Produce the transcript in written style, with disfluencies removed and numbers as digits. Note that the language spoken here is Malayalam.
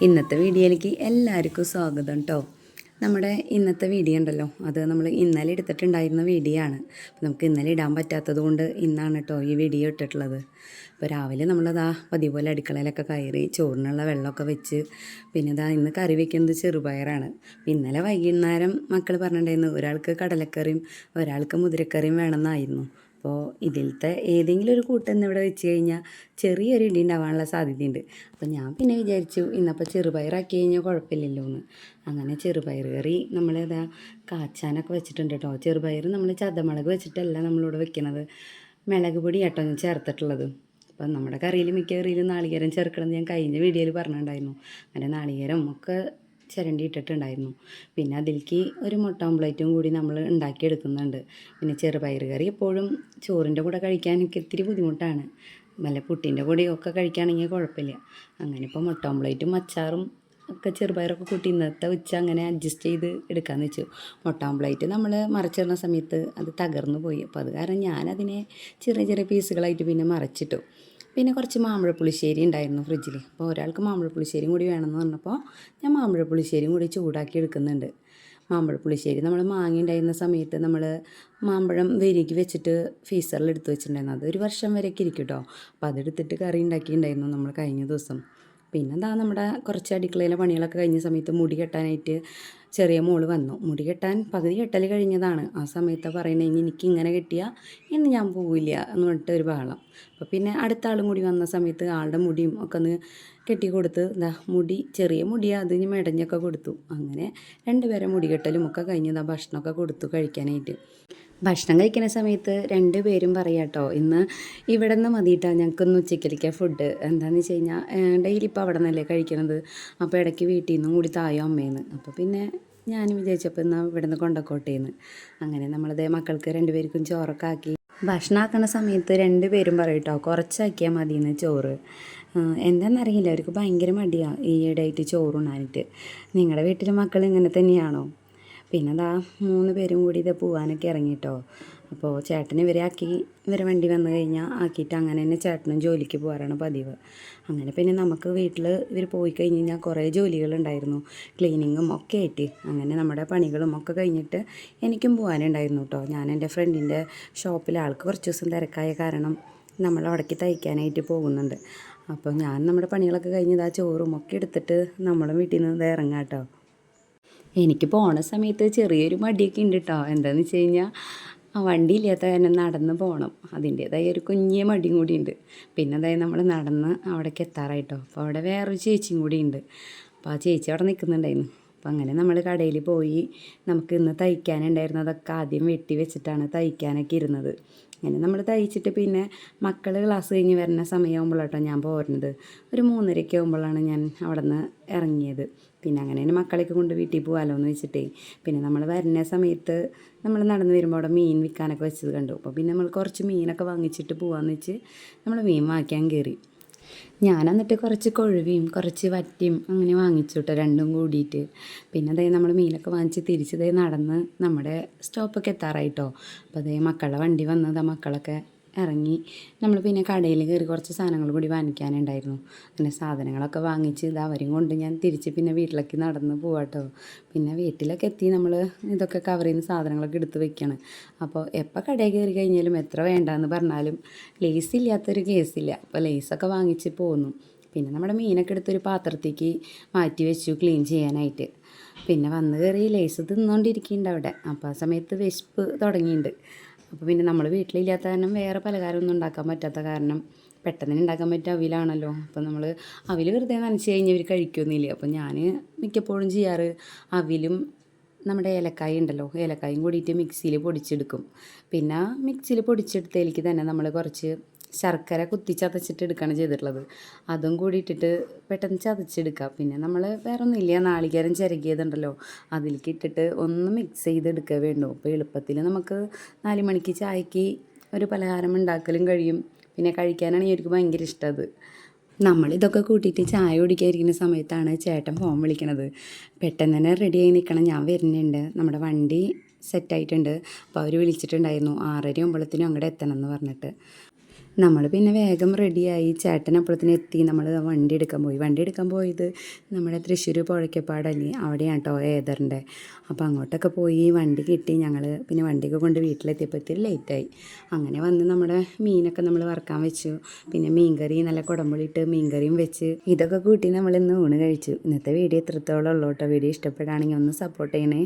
ഇന്നത്തെ വീഡിയോയിലേക്ക് എല്ലാവർക്കും സ്വാഗതം കേട്ടോ. നമ്മുടെ ഇന്നത്തെ വീഡിയോ ഉണ്ടല്ലോ, അത് നമ്മൾ ഇന്നലെ എടുത്തിട്ടുണ്ടായിരുന്ന വീഡിയോ ആണ്. അപ്പോൾ നമുക്ക് ഇന്നലെ ഇടാൻ പറ്റാത്തത് കൊണ്ട് ഇന്നാണ് കേട്ടോ ഈ വീഡിയോ ഇട്ടിട്ടുള്ളത്. അപ്പോൾ രാവിലെ നമ്മളതാ പതിപോലെ അടുക്കളയിലൊക്കെ കയറി ചോറിനുള്ള വെള്ളമൊക്കെ വെച്ച് പിന്നെ ഇതാ ഇന്ന് കറി വയ്ക്കുന്നത് ചെറുപയറാണ്. ഇന്നലെ വൈകുന്നേരം മക്കൾ പറഞ്ഞിട്ടുണ്ടായിരുന്നു ഒരാൾക്ക് കടലക്കറിയും ഒരാൾക്ക് മുതിരക്കറിയും വേണമെന്നായിരുന്നു. അപ്പോൾ ഇതിലത്തെ ഏതെങ്കിലും ഒരു കൂട്ടം ഇവിടെ വെച്ച് കഴിഞ്ഞാൽ ചെറിയൊരു ഇടി ഉണ്ടാവാനുള്ള സാധ്യതയുണ്ട്. അപ്പോൾ ഞാൻ പിന്നെ വിചാരിച്ചു ഇന്നപ്പോൾ ചെറുപയറാക്കി കഴിഞ്ഞാൽ കുഴപ്പമില്ലല്ലോ എന്ന്. അങ്ങനെ ചെറുപയർ കറി നമ്മളിതാ കാച്ചാനൊക്കെ വെച്ചിട്ടുണ്ട് കേട്ടോ. ചെറുപയർ നമ്മൾ ചതമുളക് വെച്ചിട്ടല്ല നമ്മളിവിടെ വെക്കണത്, മുളക് പൊടി കേട്ടോ ഞാൻ ചേർത്തിട്ടുള്ളത്. അപ്പം നമ്മുടെ കറിയിൽ മിക്ക കറിയിലും നാളികേരം ചേർക്കണമെന്ന് ഞാൻ കഴിഞ്ഞ വീഡിയോയിൽ പറഞ്ഞിട്ടുണ്ടായിരുന്നു. അങ്ങനെ നാളികേരം ഒക്കെ ചിരണ്ടി ഇട്ടിട്ടുണ്ടായിരുന്നു. പിന്നെ അതിലേക്ക് ഒരു മുട്ട ഓംപ്ലേറ്റും കൂടി നമ്മൾ ഉണ്ടാക്കിയെടുക്കുന്നുണ്ട്. പിന്നെ ചെറുപയർ കറി എപ്പോഴും ചോറിൻ്റെ കൂടെ കഴിക്കാനൊക്കെ ഇത്തിരി ബുദ്ധിമുട്ടാണ്. വല്ല പുട്ടിൻ്റെ കൂടെയൊക്കെ കഴിക്കുകയാണെങ്കിൽ കുഴപ്പമില്ല. അങ്ങനെ ഇപ്പോൾ മുട്ട ഓംപ്ലേറ്റും അച്ചാറും ഒക്കെ ചെറുപയറൊക്കെ കൂട്ടി ഇന്നത്തെ ഉച്ച അങ്ങനെ അഡ്ജസ്റ്റ് ചെയ്ത് എടുക്കാമെന്ന് വെച്ചു. മുട്ട ഓംപ്ലേറ്റ് നമ്മൾ മറിച്ചിടുന്ന സമയത്ത് അത് തകർന്നു പോയി. അപ്പോൾ അത് കാരണം ഞാനതിനെ ചെറിയ ചെറിയ പീസുകളായിട്ട് പിന്നെ മറിച്ചിട്ടു. പിന്നെ കുറച്ച് മാമ്പഴപ്പുളിശ്ശേരി ഉണ്ടായിരുന്നു ഫ്രിഡ്ജിൽ. അപ്പോൾ ഒരാൾക്ക് മാമ്പഴപ്പുളിശ്ശേരിയും കൂടി വേണമെന്ന് പറഞ്ഞപ്പോൾ ഞാൻ മാമ്പഴപ്പുളിശ്ശേരിയും കൂടി ചൂടാക്കി എടുക്കുന്നുണ്ട്. മാമ്പഴപ്പുളിശ്ശേരി നമ്മൾ മാങ്ങ ഉണ്ടായിരുന്ന സമയത്ത് നമ്മൾ മാമ്പഴം വെരിക്ക് വെച്ചിട്ട് ഫ്രീസറിൽ എടുത്ത് വെച്ചിട്ടുണ്ടായിരുന്നു. അതൊരു വർഷം വരെയൊക്കെ ഇരിക്കും കേട്ടോ. അപ്പോൾ അതെടുത്തിട്ട് കറി ഉണ്ടാക്കിയിട്ടുണ്ടായിരുന്നു നമ്മൾ കഴിഞ്ഞ ദിവസം. പിന്നെ എന്താ നമ്മുടെ കുറച്ച് അടുക്കളയിലെ പണികളൊക്കെ കഴിഞ്ഞ സമയത്ത് മുടി കെട്ടാനായിട്ട് ചെറിയ മോള് വന്നു. മുടി കെട്ടാൻ പകുതി കെട്ടൽ കഴിഞ്ഞതാണ്. ആ സമയത്ത് പറയണേ എനിക്ക് ഇങ്ങനെ കെട്ടിയാൽ ഇന്ന് ഞാൻ പോവില്ല എന്ന് പറഞ്ഞിട്ട് ഒരു ബഹളം. അപ്പോൾ പിന്നെ അടുത്ത ആളും കൂടി വന്ന സമയത്ത് ആളുടെ മുടിയും ഒക്കെ ഒന്ന് കെട്ടി കൊടുത്ത് മുടി ചെറിയ മുടിയാണ് അത് ഇനി മെടഞ്ഞൊക്കെ കൊടുത്തു. അങ്ങനെ രണ്ടുപേരെ മുടി കെട്ടലും ഒക്കെ കഴിഞ്ഞതാ ഭക്ഷണമൊക്കെ കൊടുത്തു കഴിക്കാനായിട്ട്. ഭക്ഷണം കഴിക്കുന്ന സമയത്ത് രണ്ടുപേരും പറയാം കേട്ടോ, ഇന്ന് ഇവിടെ നിന്ന് മതിയിട്ടാ ഞങ്ങൾക്കൊന്ന് ഉച്ചയ്ക്കലിക്കാൻ ഫുഡ്. എന്താണെന്ന് വെച്ച് കഴിഞ്ഞാൽ ഡെയിലി ഇപ്പോൾ അവിടെ നിന്നല്ലേ കഴിക്കണത്. അപ്പോൾ ഇടയ്ക്ക് വീട്ടിൽ നിന്നും കൂടി തായോ അമ്മേന്ന്. അപ്പോൾ പിന്നെ ഞാനും വിചാരിച്ചപ്പോൾ എന്നാൽ ഇവിടെ നിന്ന് കൊണ്ടക്കോട്ടേന്ന്. അങ്ങനെ നമ്മളത് മക്കൾക്ക് രണ്ടുപേർക്കും ചോറൊക്കെ ആക്കി ഭക്ഷണം ആക്കുന്ന സമയത്ത് രണ്ടുപേരും പറയും കേട്ടോ കുറച്ചാക്കിയാൽ മതിയെന്ന് ചോറ്. എന്താണെന്നറിയില്ല, അവർക്ക് ഭയങ്കര മടിയാണ് ഈയിടെയായിട്ട് ചോറുണ്ണാനായിട്ട്. നിങ്ങളുടെ വീട്ടിലെ മക്കൾ ഇങ്ങനെ തന്നെയാണോ? പിന്നെ അതാ 3 പേരും കൂടി ഇത് പോകാനൊക്കെ ഇറങ്ങിട്ടോ. അപ്പോൾ ചേട്ടൻ ഇവരെ വണ്ടി വന്നു കഴിഞ്ഞാൽ ആക്കിയിട്ട് അങ്ങനെ തന്നെ ചേട്ടനും ജോലിക്ക് പോകാറാണ് പതിവ്. അങ്ങനെ പിന്നെ നമുക്ക് വീട്ടിൽ ഇവർ പോയി കഴിഞ്ഞ് കഴിഞ്ഞാൽ കുറേ ജോലികളുണ്ടായിരുന്നു, ക്ലീനിങ്ങും ഒക്കെ ആയിട്ട്. അങ്ങനെ നമ്മുടെ പണികളും ഒക്കെ കഴിഞ്ഞിട്ട് എനിക്കും പോകാനുണ്ടായിരുന്നു കേട്ടോ. ഞാൻ എൻ്റെ ഫ്രണ്ടിൻ്റെ ഷോപ്പിൽ ആൾക്ക് കുറച്ച് ദിവസം തിരക്കായ കാരണം നമ്മൾ അവിടേക്ക് തയ്ക്കാനായിട്ട് പോകുന്നുണ്ട്. അപ്പോൾ ഞാൻ നമ്മുടെ പണികളൊക്കെ കഴിഞ്ഞ് ചോറും ഒക്കെ എടുത്തിട്ട് നമ്മളും വീട്ടിൽ നിന്ന് ഇറങ്ങാം കേട്ടോ. എനിക്ക് പോണ സമയത്ത് ചെറിയൊരു മടിയൊക്കെ ഉണ്ട് കേട്ടോ. എന്താണെന്ന് വെച്ച് കഴിഞ്ഞാൽ വണ്ടി ഇല്ലാത്ത കാരണം നടന്ന് പോകണം, അതിൻ്റേതായ ഒരു കുഞ്ഞിയ മടിയും കൂടി ഉണ്ട്. പിന്നെ അതായത് നമ്മൾ നടന്ന് അവിടേക്ക് എത്താറായിട്ടോ. അപ്പോൾ അവിടെ വേറൊരു ചേച്ചിയും കൂടി ഉണ്ട്. അപ്പോൾ ആ ചേച്ചി അവിടെ നിൽക്കുന്നുണ്ടായിരുന്നു. അപ്പോൾ അങ്ങനെ നമ്മൾ കടയിൽ പോയി നമുക്ക് ഇന്ന് തയ്ക്കാനുണ്ടായിരുന്നതൊക്കെ ആദ്യം വെട്ടി വെച്ചിട്ടാണ് തയ്ക്കാനൊക്കെ ഇരുന്നത്. അങ്ങനെ നമ്മൾ തയ്ച്ചിട്ട് പിന്നെ മക്കൾ ക്ലാസ് കഴിഞ്ഞ് വരുന്ന സമയമാകുമ്പോഴാട്ടോ ഞാൻ പോരുന്നത്. ഒരു 3:30 ആകുമ്പോഴാണ് ഞാൻ അവിടെ നിന്ന് ഇറങ്ങിയത്. പിന്നെ അങ്ങനെ തന്നെ മക്കളെയൊക്കെ കൊണ്ട് വീട്ടിൽ പോകാമല്ലോ എന്ന് വെച്ചിട്ടേ. പിന്നെ നമ്മൾ വരുന്ന സമയത്ത് നമ്മൾ നടന്ന് വരുമ്പോൾ അവിടെ മീൻ വിൽക്കാനൊക്കെ വെച്ചത് കണ്ടു. അപ്പോൾ പിന്നെ നമ്മൾ കുറച്ച് മീനൊക്കെ വാങ്ങിച്ചിട്ട് പോകാമെന്ന് വെച്ച് നമ്മൾ മീൻ വാങ്ങിക്കാൻ കയറി. ഞാൻ എന്നിട്ട് കുറച്ച് കൊഴുവയും കുറച്ച് വറ്റിയും അങ്ങനെ വാങ്ങിച്ചു കേട്ടോ, രണ്ടും കൂടിയിട്ട്. പിന്നെ അതേ നമ്മൾ മീനൊക്കെ വാങ്ങിച്ച് തിരിച്ചതേ നടന്ന് നമ്മുടെ സ്റ്റോപ്പൊക്കെ എത്താറായിട്ടോ. അപ്പോൾ അതേ മക്കളുടെ വണ്ടി വന്നത്, മക്കളൊക്കെ ഇറങ്ങി. നമ്മൾ പിന്നെ കടയിൽ കയറി കുറച്ച് സാധനങ്ങൾ കൂടി വാങ്ങിക്കാനുണ്ടായിരുന്നു. അങ്ങനെ സാധനങ്ങളൊക്കെ വാങ്ങിച്ച് അവരും കൊണ്ട് ഞാൻ തിരിച്ച് പിന്നെ വീട്ടിലേക്ക് നടന്ന് പോവാട്ടോ. പിന്നെ വീട്ടിലൊക്കെ എത്തി നമ്മൾ ഇതൊക്കെ കവറിൽ നിന്ന് സാധനങ്ങളൊക്കെ എടുത്ത് വെക്കണം. അപ്പോൾ എപ്പോൾ കടയിൽ കയറി കഴിഞ്ഞാലും എത്ര വേണ്ടാന്ന് പറഞ്ഞാലും ലേസ് ഇല്ലാത്തൊരു കേസില്ല. അപ്പോൾ ലേസൊക്കെ വാങ്ങിച്ച് പോന്നു. പിന്നെ നമ്മുടെ മീനൊക്കെ എടുത്തൊരു പാത്രത്തേക്ക് മാറ്റി വെച്ചു ക്ലീൻ ചെയ്യാനായിട്ട്. പിന്നെ വന്ന് കയറി ലേസ് തിന്നുകൊണ്ടിരിക്കുന്നുണ്ട് അവിടെ. അപ്പോൾ ആ സമയത്ത് വിശപ്പ് തുടങ്ങിയിട്ടുണ്ട്. അപ്പോൾ പിന്നെ നമ്മൾ വീട്ടിലില്ലാത്ത കാരണം വേറെ പലഹാരമൊന്നും ഉണ്ടാക്കാൻ പറ്റാത്ത കാരണം പെട്ടെന്ന് ഉണ്ടാക്കാൻ പറ്റിയ അവിലാണല്ലോ. അപ്പോൾ നമ്മൾ അവിൽ വെറുതെ നനച്ച് കഴിഞ്ഞാൽ ഇവർ കഴിക്കൊന്നുമില്ല. അപ്പോൾ ഞാൻ മിക്കപ്പോഴും ചെയ്യാറ് അവിലും നമ്മുടെ ഏലക്കായ ഉണ്ടല്ലോ, ഏലക്കായും കൂടിയിട്ട് മിക്സിയിൽ പൊടിച്ചെടുക്കും. പിന്നെ മിക്സിയിൽ പൊടിച്ചെടുത്തതിലേക്ക് തന്നെ നമ്മൾ കുറച്ച് ശർക്കര കുത്തി ചതച്ചിട്ട് എടുക്കുകയാണ് ചെയ്തിട്ടുള്ളത്. അതും കൂടി ഇട്ടിട്ട് പെട്ടെന്ന് ചതച്ചെടുക്കുക. പിന്നെ നമ്മൾ വേറെ ഒന്നുമില്ല, നാളികേരം ചിരകിയതുണ്ടല്ലോ അതിലേക്ക് ഇട്ടിട്ട് ഒന്ന് മിക്സ് ചെയ്തെടുക്കുക വേണ്ടു. അപ്പോൾ എളുപ്പത്തിൽ നമുക്ക് 4 മണിക്ക് ചായക്ക് ഒരു പലഹാരം ഉണ്ടാക്കലും കഴിയും. പിന്നെ കഴിക്കാനാണെങ്കിൽ എനിക്ക് ഭയങ്കര ഇഷ്ടം. നമ്മളിതൊക്കെ കൂട്ടിയിട്ട് ചായ കുടിക്കാതിരിക്കുന്ന സമയത്താണ് ചേട്ടൻ ഫോൺ വിളിക്കണത്. പെട്ടെന്ന് തന്നെ റെഡിയായി നിൽക്കണം, ഞാൻ വരുന്നുണ്ട്, നമ്മുടെ വണ്ടി സെറ്റായിട്ടുണ്ട്. അപ്പോൾ അവർ വിളിച്ചിട്ടുണ്ടായിരുന്നു 6:30 ആകുമ്പോഴത്തേനും അങ്ങോട്ട് എത്തണം എന്ന് പറഞ്ഞിട്ട്. നമ്മൾ പിന്നെ വേഗം റെഡിയായി. ചേട്ടൻ അപ്പോഴത്തേന് എത്തി. നമ്മൾ വണ്ടി എടുക്കാൻ പോയത് നമ്മുടെ തൃശ്ശൂർ പുഴയ്ക്കപ്പാടല്ലേ, അവിടെയാണ് കേട്ടോ ഏതറിൻ്റെ. അപ്പോൾ അങ്ങോട്ടൊക്കെ പോയി വണ്ടി കിട്ടി. ഞങ്ങൾ പിന്നെ വണ്ടിയൊക്കെ കൊണ്ട് വീട്ടിലെത്തിയപ്പോഴത്തേക്ക് ലേറ്റായി. അങ്ങനെ വന്ന് നമ്മുടെ മീനൊക്കെ നമ്മൾ വറുക്കാൻ വെച്ചു. പിന്നെ മീൻകറി നല്ല കുടമ്പുളിയിട്ട് മീൻകറിയും വെച്ച് ഇതൊക്കെ കൂട്ടി നമ്മളിന്ന് ഊണ് കഴിച്ചു. ഇന്നത്തെ വീഡിയോ എത്രത്തോളം ഉള്ളൂ കേട്ടോ. വീഡിയോ ഇഷ്ടപ്പെടുകയാണെങ്കിൽ ഒന്ന് സപ്പോർട്ട് ചെയ്യണേ.